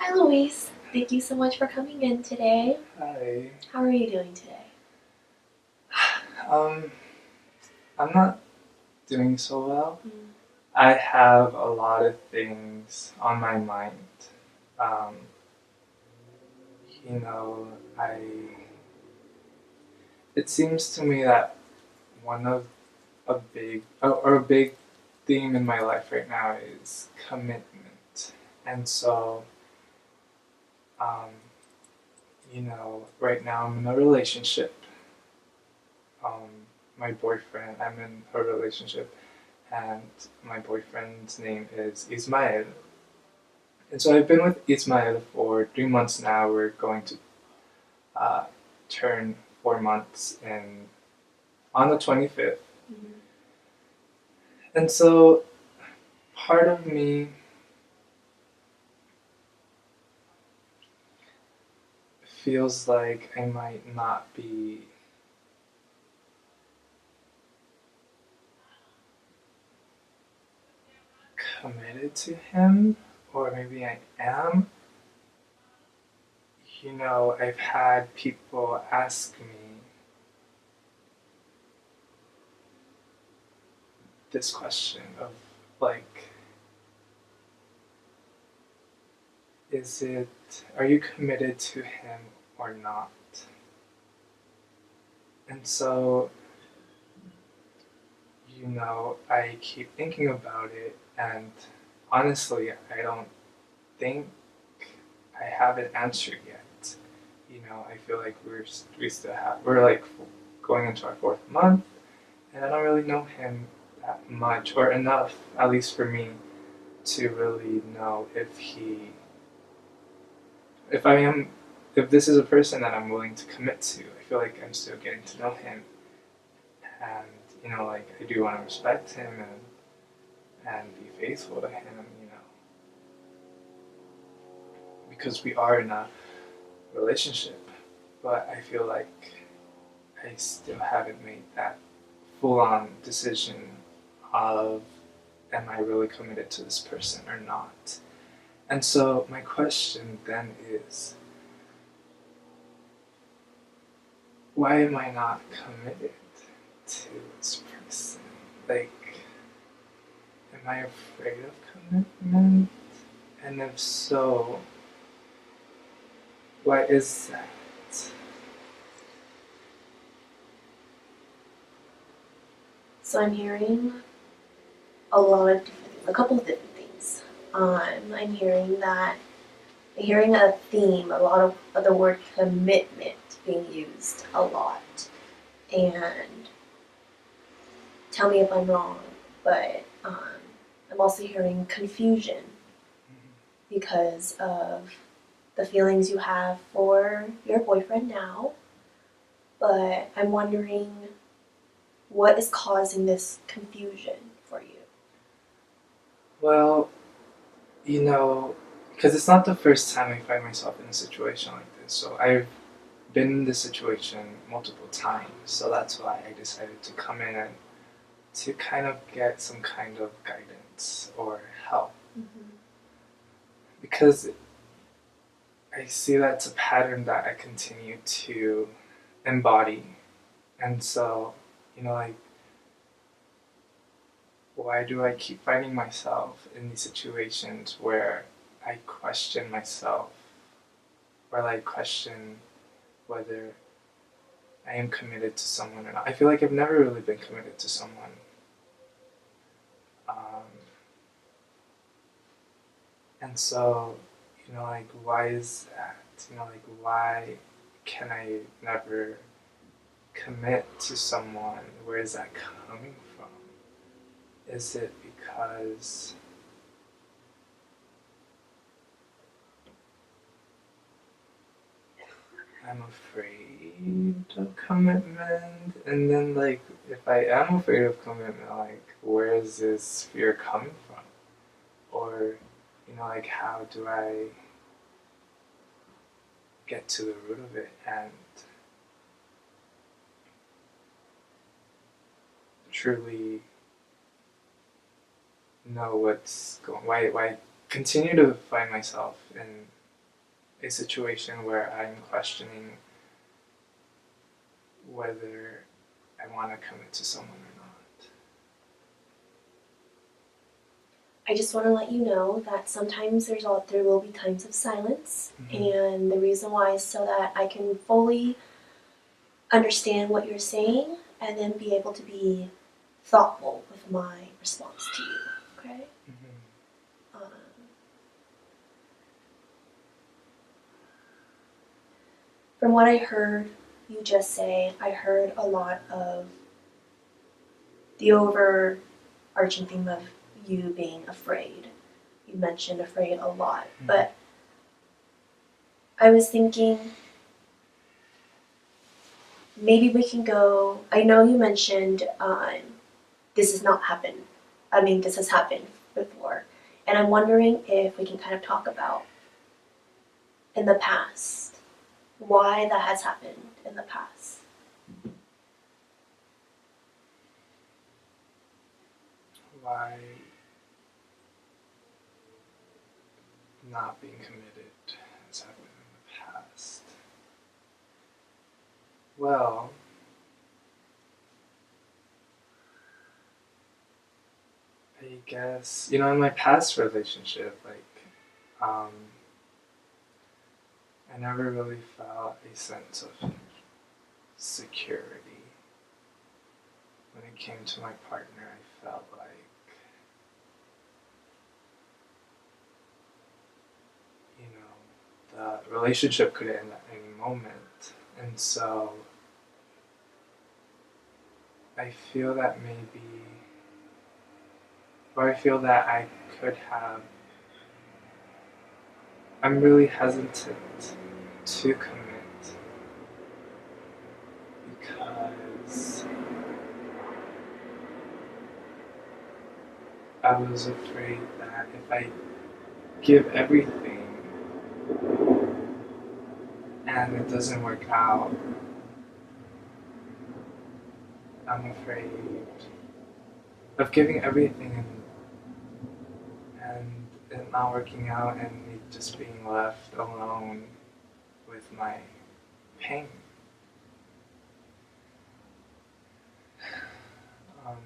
Hi, Luis. Thank you so much for coming in today. Hi. How are you doing today? Um, I'm not doing so well. Mm. I have a lot of things on my mind. Um, you know, I. It seems to me that one of a big theme in my life right now is commitment, and so um, right now I'm in a relationship. Um, I'm in a relationship, and my boyfriend's name is Ismael. And so I've been with Ismael for 3 months now. We're going to uh, turn 4 months in on the 25th. Mm. And so part of me feels like I might not be committed to him, or maybe I am. I've had people ask me this question of like, are you committed to him or not? And so, I keep thinking about it, and honestly, I don't think I have an answer yet. I feel like we're like going into our 4th month, and I don't really know him that much or enough, at least for me, to really know if I am, if this is a person that I'm willing to commit to. I feel like I'm still getting to know him, and like I do want to respect him and be faithful to him, because we are in a relationship. But I feel like I still haven't made that full on decision of am I really committed to this person or not? And so my question then is, why am I not committed to this person? Like, am I afraid of commitment? And if so, why is that? So I'm hearing a lot of different things, a couple of different things. I'm hearing a theme, a lot of the word commitment being used a lot. And tell me if I'm wrong, but I'm also hearing confusion because of the feelings you have for your boyfriend now. But I'm wondering what is causing this confusion for you? Well, because it's not the first time I find myself in a situation like this. So I've been in this situation multiple times. So that's why I decided to come in and to kind of get some kind of guidance or help. Mm-hmm. Because I see that's a pattern that I continue to embody. And so, like, why do I keep finding myself in these situations where I question myself or like question whether I am committed to someone or not? I feel like I've never really been committed to someone. Um, and so, like, why is that? Like, why can I never commit to someone? Where is that coming from? Is it because I'm afraid of commitment? And then, like, if I am afraid of commitment, like, where is this fear coming from? Or, like, how do I get to the root of it and truly know what's going? Why continue to find myself in a situation where I'm questioning whether I want to commit to someone or not. I just want to let you know that sometimes there will be times of silence, and the reason why is so that I can fully understand what you're saying and then be able to be thoughtful with my response to you. Okay. Um, from what I heard you just say, I heard a lot of the overarching theme of you being afraid. You mentioned afraid a lot, but I was thinking maybe we can go. I know you mentioned this has not happened. I mean, this has happened before, and I'm wondering if we can kind of talk about in the past why that has happened in the past. Why not being committed has happened in the past? Well, I guess, in my past relationship, I never really felt a sense of security. When it came to my partner, I felt like, the relationship could end at any moment. And so I feel that I could have, I'm really hesitant to commit because I was afraid that if I give everything and it doesn't work out, I'm afraid of giving everything and it not working out and me just being left alone with my pain. Um,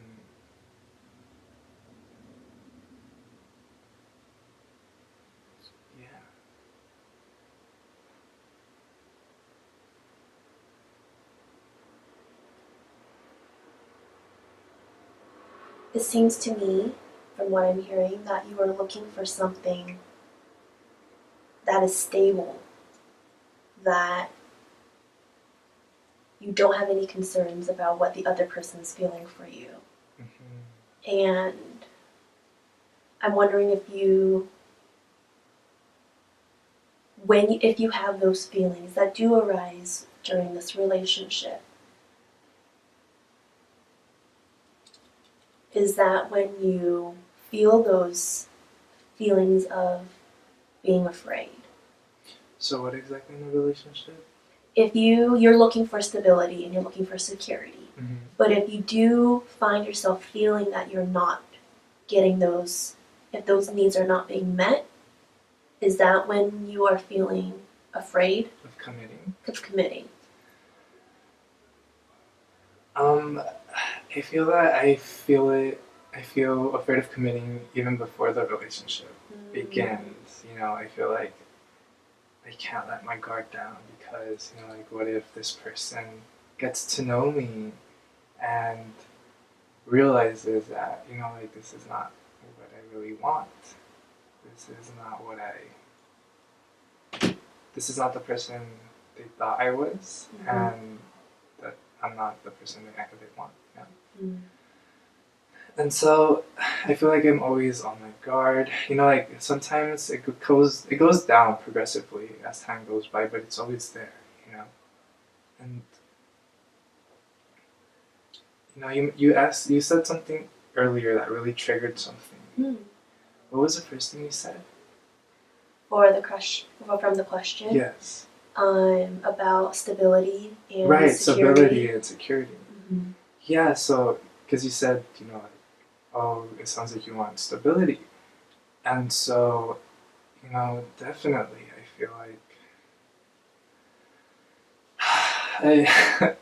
yeah. It seems to me, from what I'm hearing, that you are looking for something that is stable, that you don't have any concerns about what the other person is feeling for you. And I'm wondering if you have those feelings that do arise during this relationship, is that when you feel those feelings of being afraid. So what exactly in the relationship? If you're looking for stability and you're looking for security, but if you do find yourself feeling that you're not getting those, if those needs are not being met, is that when you are feeling afraid Of committing? of committing? I feel that I feel afraid of committing even before the relationship begins. I feel like I can't let my guard down because, what if this person gets to know me and realizes that, this is not what I really want. This is not the person they thought I was, and that I'm not the person they want. And so I feel like I'm always on my guard. Sometimes it goes down progressively as time goes by, but it's always there. And you said something earlier that really triggered something. What was the first thing you said? From the question? Yes. About stability and right, security. Stability and security. Yeah, so because you said, oh, it sounds like you want stability, and so, definitely, I feel like I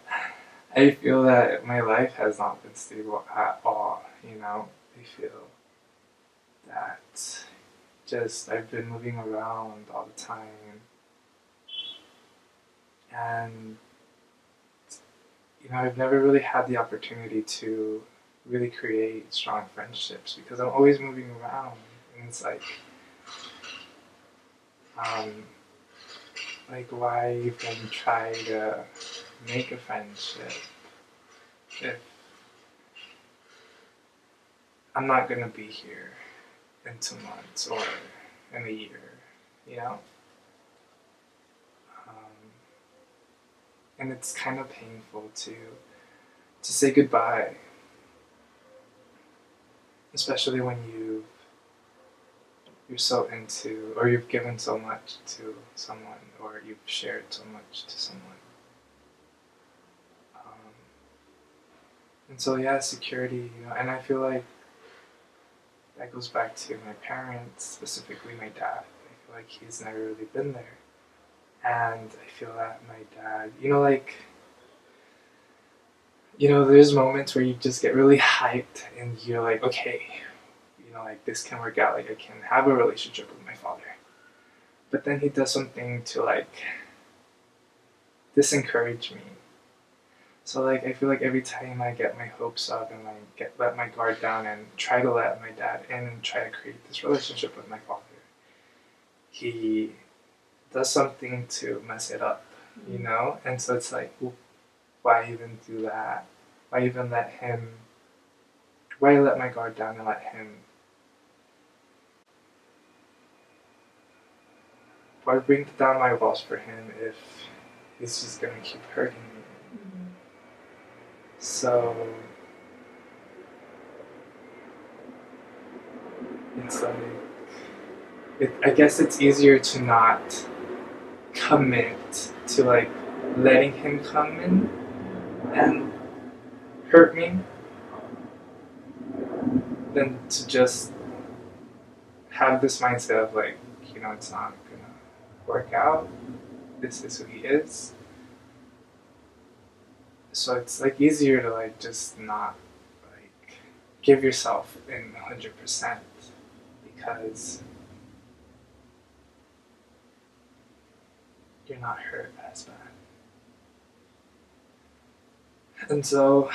I feel that my life has not been stable at all. I feel that just I've been moving around all the time, and I've never really had the opportunity to really create strong friendships because I'm always moving around, and it's um, like why even try to make a friendship if I'm not gonna be here in 2 months or in a year, you know? Um, and it's kind of painful to say goodbye, especially when you're so into or you've given so much to someone or you've shared so much to someone. Um, and so yeah, security, and I feel like that goes back to my parents, specifically my dad. I feel like he's never really been there. And I feel that my dad, there's moments where you just get really hyped and you're like, okay, like this can work out. Like I can have a relationship with my father. But then he does something to disencourage me. So I feel like every time I get my hopes up and let my guard down and try to let my dad in and try to create this relationship with my father, he does something to mess it up, And so it's like, well, why even do that? Why even let him? Why let my guard down and let him? Why bring down my walls for him if he's just gonna keep hurting me? Mm-hmm. So it's I guess it's easier to not commit to letting him come in and hurt me than to just have this mindset of it's not gonna work out. This is who he is. So it's easier to just not give yourself in 100% because you're not hurt as bad. And so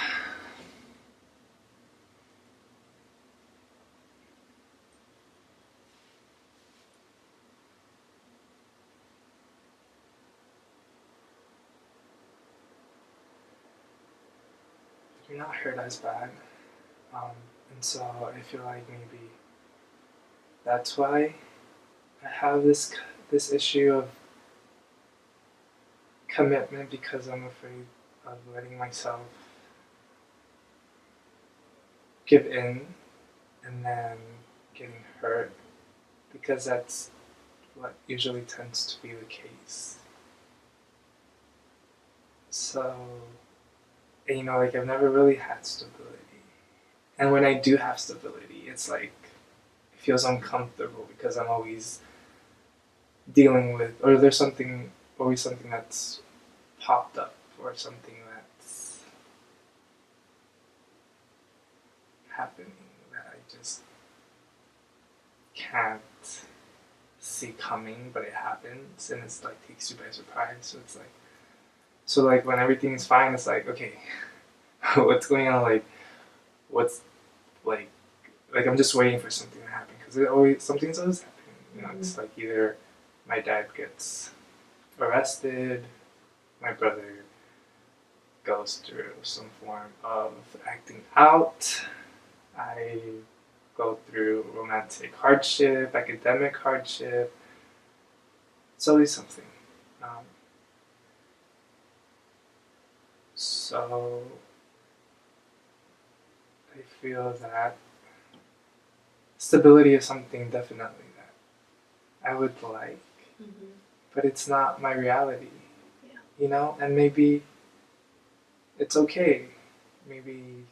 you're not hurt as bad. And so I feel like maybe that's why I have this issue of commitment because I'm afraid of letting myself give in and then getting hurt because that's what usually tends to be the case. So, I've never really had stability. And when I do have stability, it's it feels uncomfortable because I'm always dealing with, or there's always something that's popped up or something that's happening that I just can't see coming, but it happens and it's takes you by surprise. So when everything is fine, it's okay, what's going on? What's like I'm just waiting for something to happen because something's always happening. It's either my dad gets arrested, my brother goes through some form of acting out, I go through romantic hardship, academic hardship. It's always something. So I feel that stability is something definitely that I would like, but it's not my reality. Yeah. And maybe it's okay. Maybe